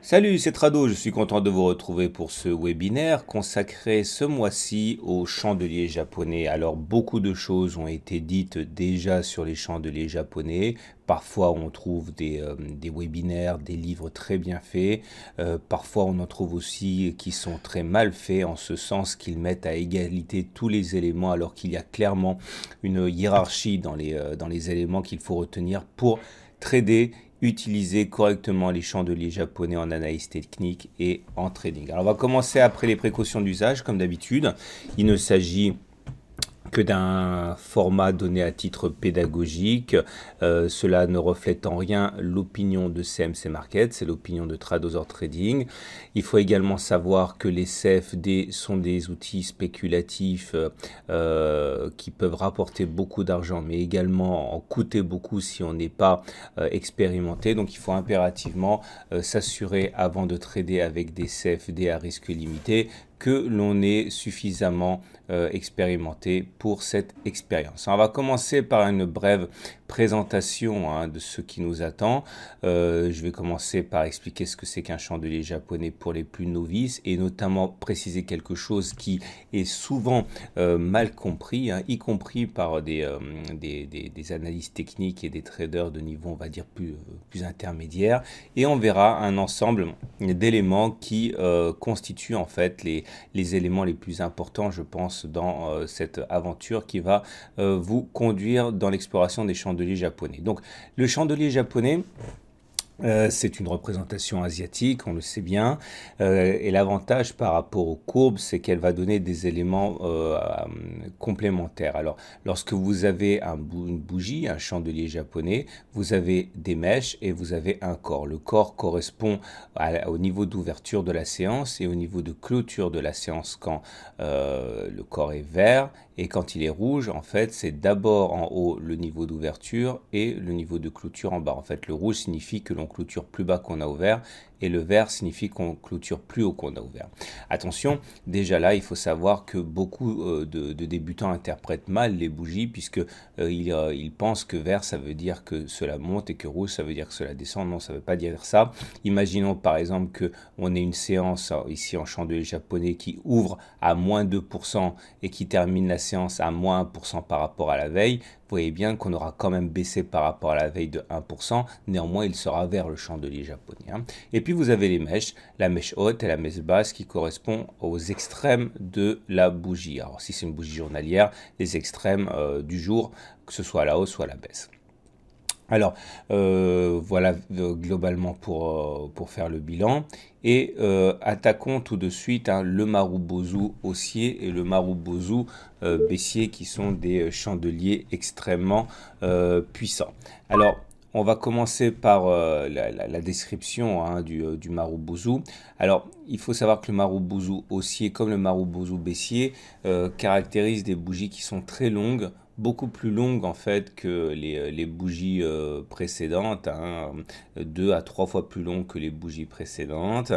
Salut, c'est Trado, je suis content de vous retrouver pour ce webinaire consacré ce mois-ci aux chandeliers japonais. Alors, beaucoup de choses ont été dites déjà sur les chandeliers japonais. Parfois, on trouve des webinaires, des livres très bien faits. Parfois, on en trouve aussi qui sont très mal faits, en ce sens qu'ils mettent à égalité tous les éléments, alors qu'il y a clairement une hiérarchie dans les éléments qu'il faut retenir pour trader, utiliser correctement les chandeliers japonais en analyse technique et en trading. Alors on va commencer après les précautions d'usage, comme d'habitude. Il ne s'agit que d'un format donné à titre pédagogique. Cela ne reflète en rien l'opinion de CMC Market, c'est l'opinion de Tradozer Trading. Il faut également savoir que les CFD sont des outils spéculatifs qui peuvent rapporter beaucoup d'argent, mais également en coûter beaucoup si on n'est pas expérimenté. Donc il faut impérativement s'assurer avant de trader avec des CFD à risque limité que l'on est suffisamment expérimenté pour cette expérience. On va commencer par une brève présentation de ce qui nous attend. Je vais commencer par expliquer ce que c'est qu'un chandelier japonais pour les plus novices et notamment préciser quelque chose qui est souvent mal compris, y compris par des analystes techniques et des traders de niveau, on va dire, plus intermédiaire. Et on verra un ensemble d'éléments qui constituent en fait les éléments les plus importants, je pense, dans cette aventure qui va vous conduire dans l'exploration des chandeliers japonais. Donc, le chandelier japonais, c'est une représentation asiatique, on le sait bien, et l'avantage par rapport aux courbes, c'est qu'elle va donner des éléments complémentaires. Alors, lorsque vous avez une bougie, un chandelier japonais, vous avez des mèches et vous avez un corps. Le corps correspond au niveau d'ouverture de la séance et au niveau de clôture de la séance quand le corps est vert. Et quand il est rouge, en fait, c'est d'abord en haut le niveau d'ouverture et le niveau de clôture en bas. En fait, le rouge signifie que l'on clôture plus bas qu'on a ouvert et le vert signifie qu'on clôture plus haut qu'on a ouvert. Attention, déjà là, il faut savoir que beaucoup de débutants interprètent mal les bougies puisque ils pensent que vert, ça veut dire que cela monte et que rouge, ça veut dire que cela descend. Non, ça ne veut pas dire ça. Imaginons par exemple qu'on ait une séance ici en chandelier japonais qui ouvre à moins 2% et qui termine la séance à moins 1% par rapport à la veille. Vous voyez bien qu'on aura quand même baissé par rapport à la veille de 1%. Néanmoins, il sera vers le chandelier japonais. Et puis vous avez les mèches, la mèche haute et la mèche basse qui correspondent aux extrêmes de la bougie. Alors si c'est une bougie journalière, les extrêmes du jour, que ce soit à la hausse ou à la baisse. Alors, voilà globalement pour faire le bilan. Et attaquons tout de suite le Marubozu haussier et le Marubozu baissier qui sont des chandeliers extrêmement puissants. Alors, on va commencer par la description du Marubozu. Alors, il faut savoir que le Marubozu haussier comme le Marubozu baissier caractérisent des bougies qui sont très longues, beaucoup plus longues en fait que les bougies précédentes, 2 à 3 fois plus longues que les bougies précédentes.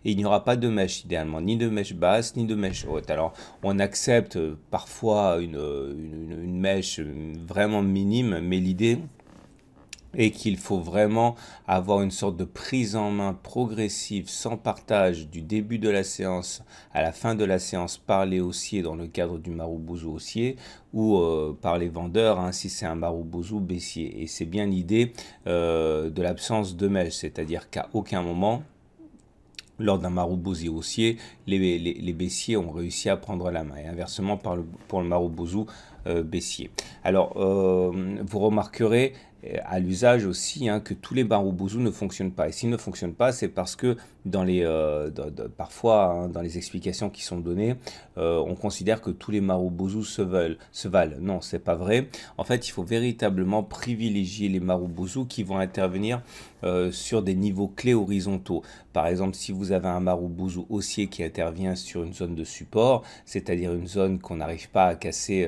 Et il n'y aura pas de mèche idéalement, ni de mèche basse, ni de mèche haute. Alors on accepte parfois une mèche vraiment minime, mais l'idée et qu'il faut vraiment avoir une sorte de prise en main progressive, sans partage, du début de la séance à la fin de la séance par les haussiers dans le cadre du Marubozu haussier ou par les vendeurs si c'est un Marubozu baissier. Et c'est bien l'idée de l'absence de mèche, c'est-à-dire qu'à aucun moment, lors d'un Marubozu haussier, les baissiers ont réussi à prendre la main. Et inversement pour le Marubozu baissier. Alors, vous remarquerez à l'usage aussi que tous les Marubozu ne fonctionnent pas. Et s'ils ne fonctionnent pas, c'est parce que parfois, dans les explications qui sont données, on considère que tous les Marubozu se valent. Non, c'est pas vrai. En fait, il faut véritablement privilégier les Marubozu qui vont intervenir sur des niveaux clés horizontaux. Par exemple, si vous avez un Marubozu haussier qui intervient sur une zone de support, c'est-à-dire une zone qu'on n'arrive pas à casser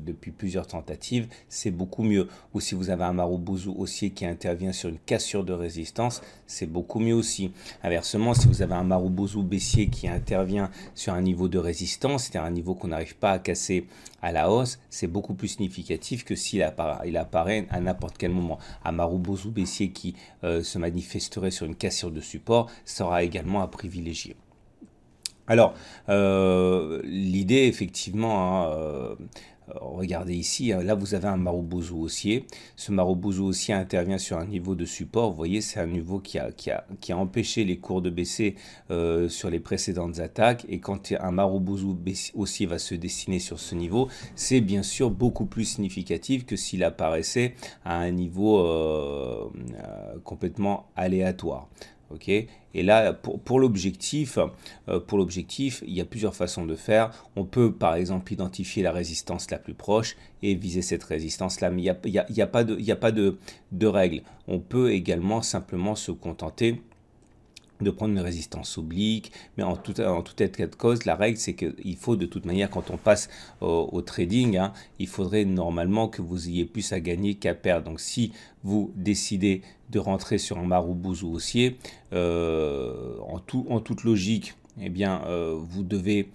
depuis plusieurs tentatives, c'est beaucoup mieux. Ou si vous avez un Marubozu haussier qui intervient sur une cassure de résistance, c'est beaucoup mieux aussi. Inversement, si vous avez un Marubozu baissier qui intervient sur un niveau de résistance, c'est-à-dire un niveau qu'on n'arrive pas à casser à la hausse, c'est beaucoup plus significatif que s'il apparaît à n'importe quel moment. Un Marubozu baissier qui se manifesterait sur une cassure de support sera également à privilégier. Alors, l'idée, effectivement, regardez ici, hein, là vous avez un Marubozu haussier. Ce Marubozu haussier intervient sur un niveau de support. Vous voyez, c'est un niveau qui a empêché les cours de baisser sur les précédentes attaques. Et quand un Marubozu haussier va se dessiner sur ce niveau, c'est bien sûr beaucoup plus significatif que s'il apparaissait à un niveau complètement aléatoire. Ok, et là, pour l'objectif, il y a plusieurs façons de faire. On peut, par exemple, identifier la résistance la plus proche et viser cette résistance-là. Mais il n'y a pas de règle. On peut également simplement se contenter de prendre une résistance oblique, mais en tout état de cause, la règle c'est qu'il faut de toute manière, quand on passe au trading, hein, il faudrait normalement que vous ayez plus à gagner qu'à perdre. Donc si vous décidez de rentrer sur un Marubozu haussier, en toute logique, eh bien, vous devez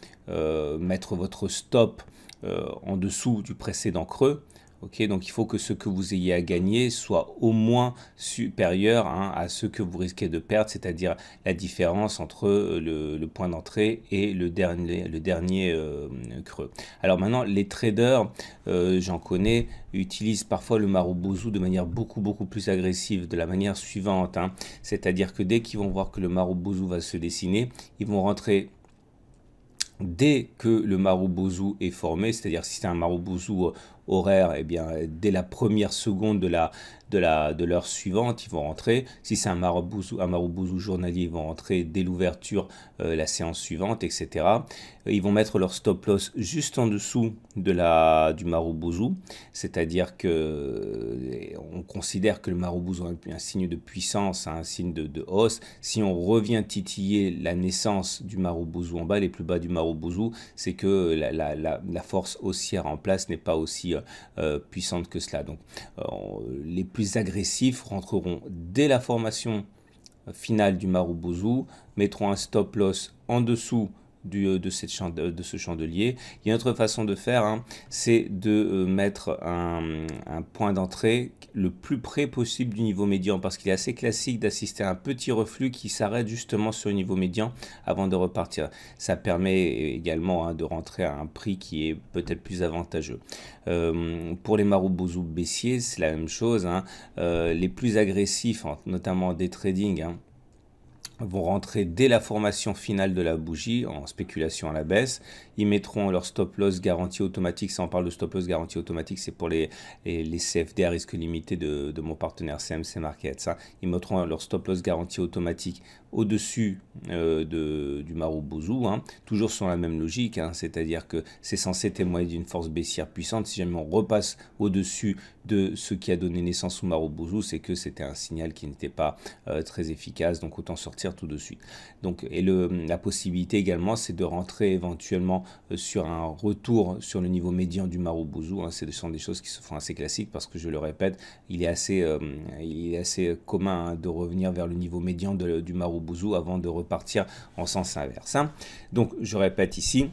mettre votre stop en dessous du précédent creux. Okay, donc il faut que ce que vous ayez à gagner soit au moins supérieur, hein, à ce que vous risquez de perdre, c'est-à-dire la différence entre le point d'entrée et le dernier creux. Alors maintenant, les traders, j'en connais, utilisent parfois le Marubozu de manière beaucoup plus agressive, de la manière suivante, hein, c'est-à-dire que dès qu'ils vont voir que le Marubozu va se dessiner, ils vont rentrer dès que le Marubozu est formé, c'est-à-dire si c'est un Marubozu horaire, eh bien, dès la première seconde de l'heure suivante, ils vont rentrer. Si c'est un Marubozu journalier, ils vont rentrer dès l'ouverture, la séance suivante, etc. Ils vont mettre leur stop loss juste en dessous du Marubozu, c'est-à-dire que on considère que le Marubozu est un signe de puissance, un signe de hausse. Si on revient titiller la naissance du Marubozu en bas, les plus bas du Marubozu, c'est que la force haussière en place n'est pas aussi puissante que cela. Donc les plus agressifs rentreront dès la formation finale du Marubozu, mettront un stop loss en dessous de ce chandelier. Il y a une autre façon de faire, hein, c'est de mettre un point d'entrée le plus près possible du niveau médian, parce qu'il est assez classique d'assister à un petit reflux qui s'arrête justement sur le niveau médian avant de repartir. Ça permet également, hein, de rentrer à un prix qui est peut-être plus avantageux. Pour les Marubozu baissiers, c'est la même chose, hein. Les plus agressifs, notamment des trading, hein, vont rentrer dès la formation finale de la bougie en spéculation à la baisse. Ils mettront leur stop loss garantie automatique. Ça, on parle de stop loss garantie automatique, c'est pour les CFD à risque limité de mon partenaire CMC Markets, hein. Ils mettront leur stop loss garantie automatique au-dessus du Marubozu, hein, toujours sur la même logique, hein, c'est-à-dire que c'est censé témoigner d'une force baissière puissante. Si jamais on repasse au-dessus de ce qui a donné naissance au Marubozu, c'est que c'était un signal qui n'était pas très efficace, donc autant sortir tout de suite. Donc, et la possibilité également, c'est de rentrer éventuellement sur un retour sur le niveau médian du Marubozu, hein. Ce sont des choses qui se font assez classiques, parce que je le répète, il est assez commun, hein, de revenir vers le niveau médian du Marubozu avant de repartir en sens inverse, hein. Donc je répète ici,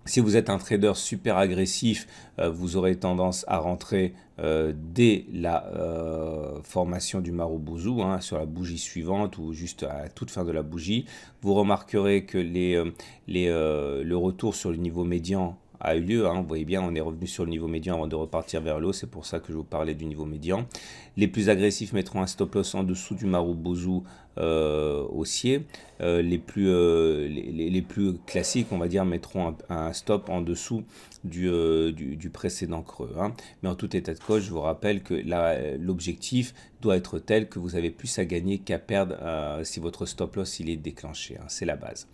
si vous êtes un trader super agressif, vous aurez tendance à rentrer dès la formation du Marubozu, hein, sur la bougie suivante ou juste à toute fin de la bougie. Vous remarquerez que le retour sur le niveau médian a eu lieu, hein. Vous voyez bien, on est revenu sur le niveau médian avant de repartir vers le haut. C'est pour ça que je vous parlais du niveau médian. Les plus agressifs mettront un stop loss en dessous du Marubozu haussier. Les plus classiques, on va dire, mettront un stop en dessous du précédent creux, hein. Mais en tout état de cause, je vous rappelle que l'objectif doit être tel que vous avez plus à gagner qu'à perdre si votre stop loss il est déclenché, hein. C'est la base.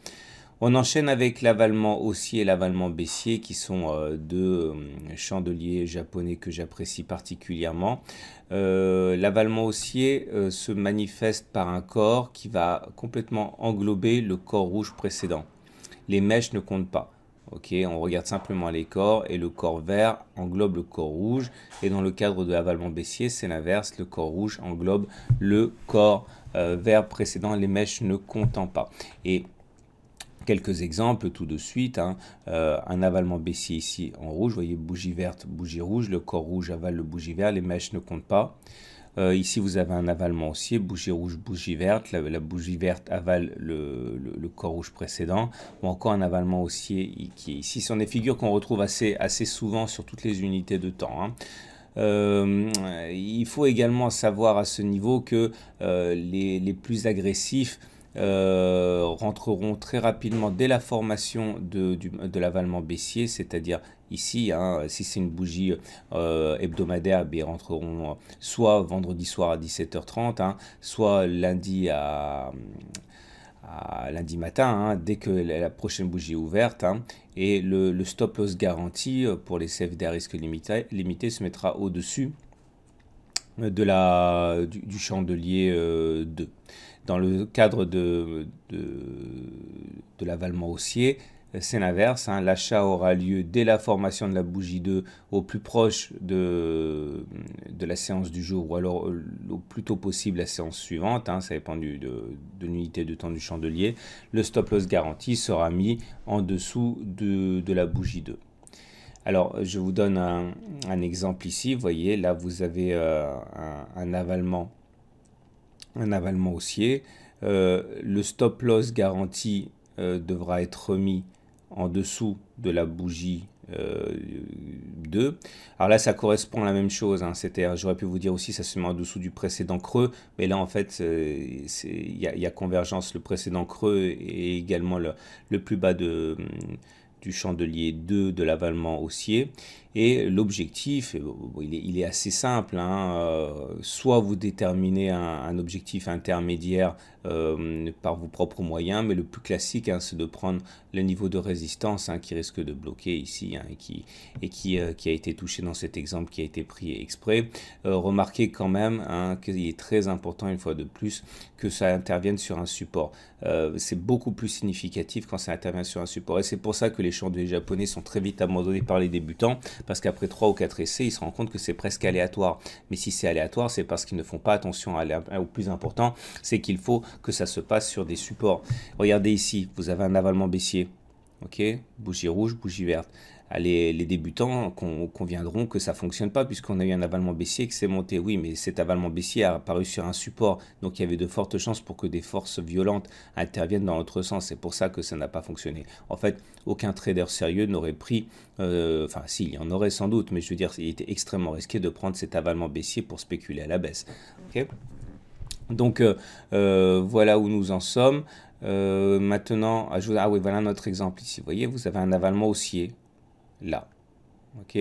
On enchaîne avec l'avalement haussier et l'avalement baissier, qui sont deux chandeliers japonais que j'apprécie particulièrement. L'avalement haussier se manifeste par un corps qui va complètement englober le corps rouge précédent. Les mèches ne comptent pas. Ok, on regarde simplement les corps, et le corps vert englobe le corps rouge. Et dans le cadre de l'avalement baissier, c'est l'inverse. Le corps rouge englobe le corps vert précédent, les mèches ne comptant pas. Et quelques exemples tout de suite, hein. Un avalement baissier ici en rouge, vous voyez, bougie verte, bougie rouge, le corps rouge avale le bougie vert, les mèches ne comptent pas. Ici, vous avez un avalement haussier, bougie rouge, bougie verte. La bougie verte avale le corps rouge précédent, ou encore un avalement haussier qui est ici. Ce sont des figures qu'on retrouve assez souvent sur toutes les unités de temps, hein. Il faut également savoir à ce niveau que les plus agressifs rentreront très rapidement dès la formation de l'avalement baissier, c'est-à-dire ici, hein, si c'est une bougie hebdomadaire, ils rentreront soit vendredi soir à 17h30, hein, soit lundi lundi matin, hein, dès que la prochaine bougie est ouverte, hein, et le stop loss garanti pour les CFD à risque limité se mettra au-dessus du chandelier 2. Dans le cadre de l'avalement haussier, c'est l'inverse, hein. L'achat aura lieu dès la formation de la bougie 2 au plus proche de la séance du jour, ou alors au plus tôt possible la séance suivante, hein. Ça dépend de l'unité de temps du chandelier. Le stop loss garanti sera mis en dessous de la bougie 2. Alors, je vous donne un exemple ici. Vous voyez, là, vous avez un avalement haussier. Le stop loss garanti devra être remis en dessous de la bougie 2. Alors là, ça correspond à la même chose, hein. J'aurais pu vous dire aussi, ça se met en dessous du précédent creux, mais là, en fait, il y a convergence. Le précédent creux et également le plus bas du chandelier 2 de l'avalement haussier. Et l'objectif, il est assez simple, hein. Soit vous déterminez un objectif intermédiaire par vos propres moyens, mais le plus classique, hein, c'est de prendre le niveau de résistance, hein, qui risque de bloquer ici, hein, et qui a été touché dans cet exemple qui a été pris exprès. Remarquez quand même, hein, qu'il est très important, une fois de plus, que ça intervienne sur un support. C'est beaucoup plus significatif quand ça intervient sur un support, et c'est pour ça que les chandeliers japonais sont très vite abandonnés par les débutants, parce qu'après 3 ou 4 essais, ils se rendent compte que c'est presque aléatoire. Mais si c'est aléatoire, c'est parce qu'ils ne font pas attention au plus important, c'est qu'il faut que ça se passe sur des supports. Regardez ici, vous avez un avalement baissier, ok, bougie rouge, bougie verte. Les débutants conviendront que ça ne fonctionne pas, puisqu'on a eu un avalement baissier qui s'est monté. Oui, mais cet avalement baissier a apparu sur un support, donc il y avait de fortes chances pour que des forces violentes interviennent dans l'autre sens. C'est pour ça que ça n'a pas fonctionné. En fait, aucun trader sérieux n'aurait pris, enfin si, il y en aurait sans doute, mais je veux dire, il était extrêmement risqué de prendre cet avalement baissier pour spéculer à la baisse. Okay, donc voilà où nous en sommes. Maintenant, ah oui, voilà notre exemple ici. Vous voyez, vous avez un avalement haussier là, ok,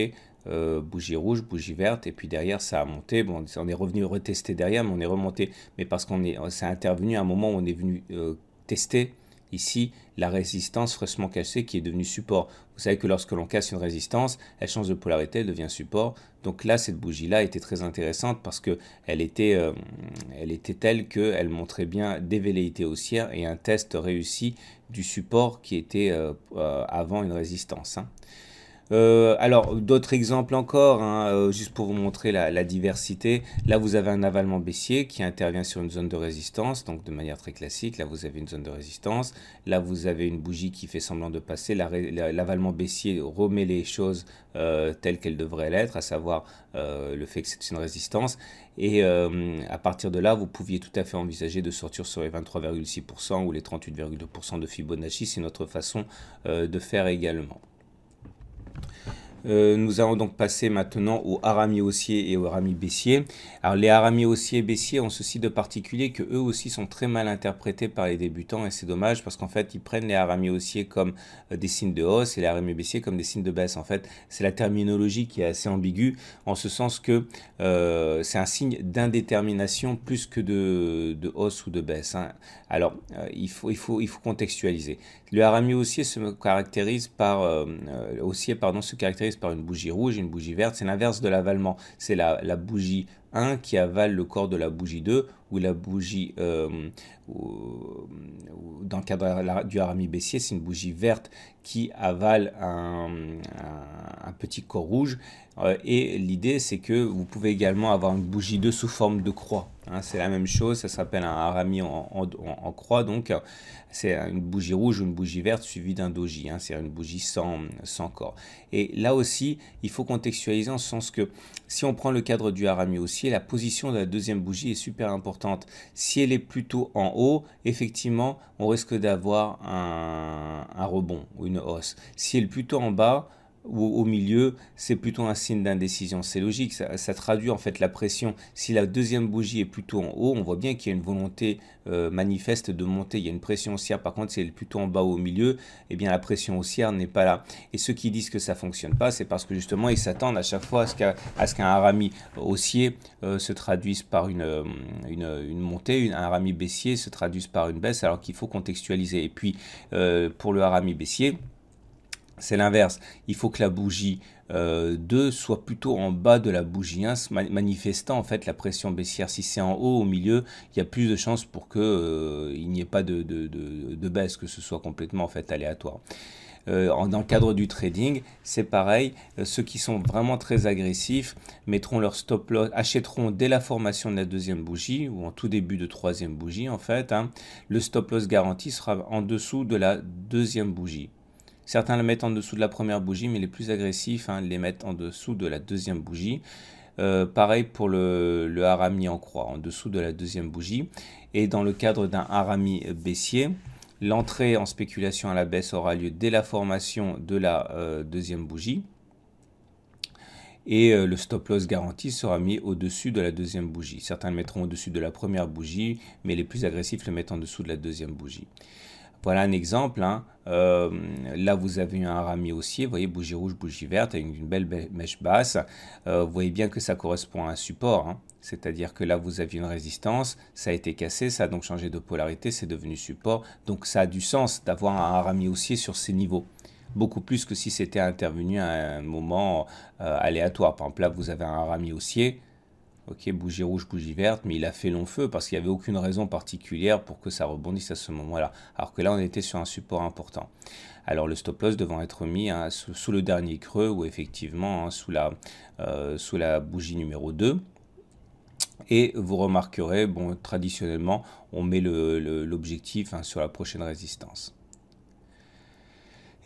bougie rouge, bougie verte, et puis derrière ça a monté. Bon, on est revenu retester derrière, mais on est remonté, mais parce ça a intervenu à un moment où on est venu tester ici la résistance fraîchement cassée qui est devenue support. Vous savez que lorsque l'on casse une résistance, elle change de polarité, elle devient support. Donc là, cette bougie-là était très intéressante parce que elle était telle qu'elle montrait bien des velléités haussières et un test réussi du support qui était avant une résistance, hein. Alors, d'autres exemples encore, hein, juste pour vous montrer la diversité. Là, vous avez un avalement baissier qui intervient sur une zone de résistance, donc de manière très classique. Là, vous avez une zone de résistance. Là, vous avez une bougie qui fait semblant de passer. L'avalement baissier remet les choses telles qu'elles devraient l'être, à savoir le fait que c'est une résistance. Et à partir de là, vous pouviez tout à fait envisager de sortir sur les 23,6% ou les 38,2% de Fibonacci. C'est notre façon de faire également. Nous allons donc passer maintenant aux haramis haussiers et aux haramis baissiers. Alors les haramis haussiers et baissiers ont ceci de particulier que eux aussi sont très mal interprétés par les débutants, et c'est dommage parce qu'en fait ils prennent les haramis haussiers comme des signes de hausse et les haramis baissiers comme des signes de baisse. En fait, c'est la terminologie qui est assez ambiguë, en ce sens que c'est un signe d'indétermination plus que de hausse ou de baisse, hein. Alors il faut contextualiser. Le harami haussier se caractérise par par une bougie rouge et une bougie verte. C'est l'inverse de l'avalement. C'est la bougie 1 qui avale le corps de la bougie 2, ou la bougie dans le cadre du harami baissier, c'est une bougie verte qui avale un petit corps rouge. Et l'idée, c'est que vous pouvez également avoir une bougie 2 sous forme de croix. Hein, c'est la même chose, ça s'appelle un harami en croix. Donc, c'est une bougie rouge ou une bougie verte suivie d'un doji. Hein, c'est une bougie sans corps. Et là aussi, il faut contextualiser en ce sens que si on prend le cadre du harami haussier, la position de la deuxième bougie est super importante. Si elle est plutôt en haut, effectivement, on risque d'avoir un rebond ou une hausse. Si elle est plutôt en bas, ou au milieu, c'est plutôt un signe d'indécision. C'est logique, ça traduit en fait la pression. Si la deuxième bougie est plutôt en haut, on voit bien qu'il y a une volonté manifeste de monter, il y a une pression haussière. Par contre, si elle est plutôt en bas ou au milieu, eh bien la pression haussière n'est pas là. Et ceux qui disent que ça ne fonctionne pas, c'est parce que justement, ils s'attendent à chaque fois à ce qu'un harami haussier se traduise par une montée, un harami baissier se traduise par une baisse, alors qu'il faut contextualiser. Et puis, pour le harami baissier, c'est l'inverse. Il faut que la bougie 2 soit plutôt en bas de la bougie 1, manifestant en fait la pression baissière. Si c'est en haut, au milieu, il y a plus de chances pour que il n'y ait pas de baisse, que ce soit complètement en fait aléatoire. Dans le cadre du trading, c'est pareil. Ceux qui sont vraiment très agressifs mettront leur stop loss, achèteront dès la formation de la deuxième bougie ou en tout début de troisième bougie en fait. Hein. Le stop loss garanti sera en dessous de la deuxième bougie. Certains le mettent en dessous de la première bougie, mais les plus agressifs les mettent en dessous de la deuxième bougie. Pareil pour le harami en croix, en dessous de la deuxième bougie. Et dans le cadre d'un harami baissier, l'entrée en spéculation à la baisse aura lieu dès la formation de la deuxième bougie. Et le stop loss garanti sera mis au-dessus de la deuxième bougie. Certains le mettront au-dessus de la première bougie, mais les plus agressifs le mettent en dessous de la deuxième bougie. Voilà un exemple. Hein. Là, vous avez un harami haussier. Vous voyez, bougie rouge, bougie verte, avec une belle mèche basse. Vous voyez bien que ça correspond à un support. Hein. C'est-à-dire que là, vous aviez une résistance. Ça a été cassé. Ça a donc changé de polarité. C'est devenu support. Donc, ça a du sens d'avoir un harami haussier sur ces niveaux. Beaucoup plus que si c'était intervenu à un moment aléatoire. Par exemple, là, vous avez un harami haussier. Ok, bougie rouge, bougie verte, mais il a fait long feu parce qu'il n'y avait aucune raison particulière pour que ça rebondisse à ce moment-là. Alors que là, on était sur un support important. Alors, le stop loss devant être mis sous le dernier creux ou effectivement sous la bougie numéro 2. Et vous remarquerez, bon, traditionnellement, on met l'objectif sur la prochaine résistance.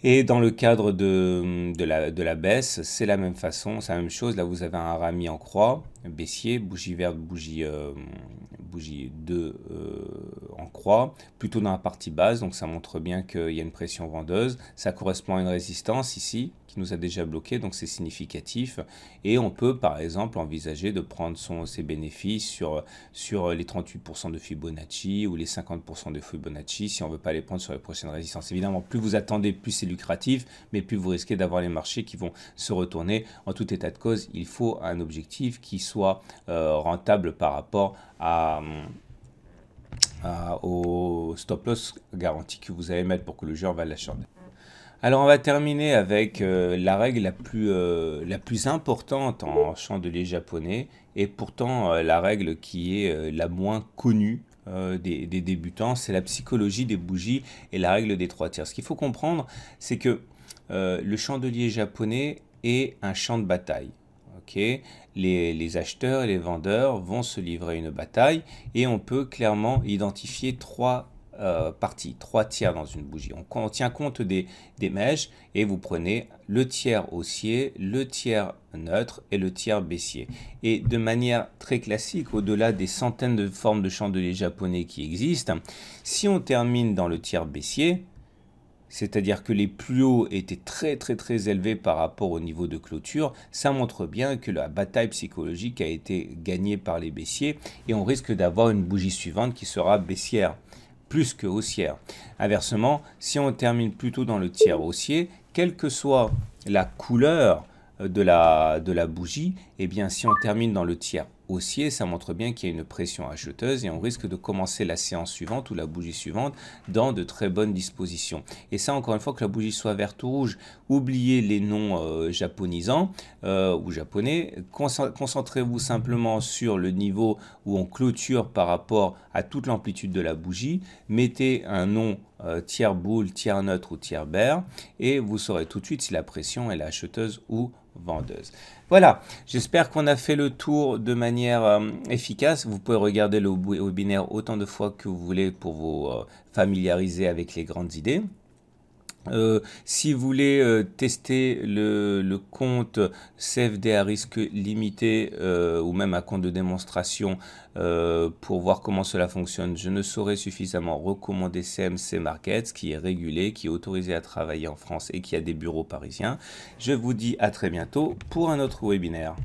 Et dans le cadre de la baisse, c'est la même façon, c'est la même chose. Là, vous avez un harami en croix, baissier, bougie verte, bougie 2 en croix, plutôt dans la partie basse. Donc, ça montre bien qu'il y a une pression vendeuse. Ça correspond à une résistance ici, qui nous a déjà bloqué, donc c'est significatif. Et on peut, par exemple, envisager de prendre ses bénéfices sur les 38% de Fibonacci ou les 50% de Fibonacci, si on ne veut pas les prendre sur les prochaines résistances. Évidemment, plus vous attendez, plus c'est lucratif, mais plus vous risquez d'avoir les marchés qui vont se retourner. En tout état de cause, il faut un objectif qui soit rentable par rapport au stop loss garanti que vous allez mettre pour que le jeu vale la chandelle. Alors on va terminer avec la règle la plus importante en chandelier japonais et pourtant la règle qui est la moins connue des débutants, c'est la psychologie des bougies et la règle des 3 tiers. Ce qu'il faut comprendre, c'est que le chandelier japonais est un champ de bataille. Okay, les acheteurs et les vendeurs vont se livrer une bataille et on peut clairement identifier 3 parties, 3 tiers dans une bougie. On tient compte des mèches et vous prenez le tiers haussier, le tiers neutre et le tiers baissier. Et de manière très classique, au-delà des centaines de formes de chandeliers japonais qui existent, si on termine dans le tiers baissier, c'est-à-dire que les plus hauts étaient très élevés par rapport au niveau de clôture, ça montre bien que la bataille psychologique a été gagnée par les baissiers et on risque d'avoir une bougie suivante qui sera baissière, plus que haussière. Inversement, si on termine plutôt dans le tiers haussier, quelle que soit la couleur de la bougie, eh bien si on termine dans le tiers haussier, ça montre bien qu'il y a une pression acheteuse et on risque de commencer la séance suivante ou la bougie suivante dans de très bonnes dispositions. Et ça, encore une fois, que la bougie soit verte ou rouge, oubliez les noms japonisants ou japonais. Concentrez-vous simplement sur le niveau où on clôture par rapport à toute l'amplitude de la bougie. Mettez un nom tiers boule, tiers neutre ou tiers bear et vous saurez tout de suite si la pression est acheteuse ou vendeuse. Voilà, j'espère qu'on a fait le tour de manière efficace. Vous pouvez regarder le webinaire autant de fois que vous voulez pour vous familiariser avec les grandes idées. Si vous voulez tester le compte CFD à risque limité ou même un compte de démonstration pour voir comment cela fonctionne, je ne saurais suffisamment recommander CMC Markets qui est régulé, qui est autorisé à travailler en France et qui a des bureaux parisiens. Je vous dis à très bientôt pour un autre webinaire.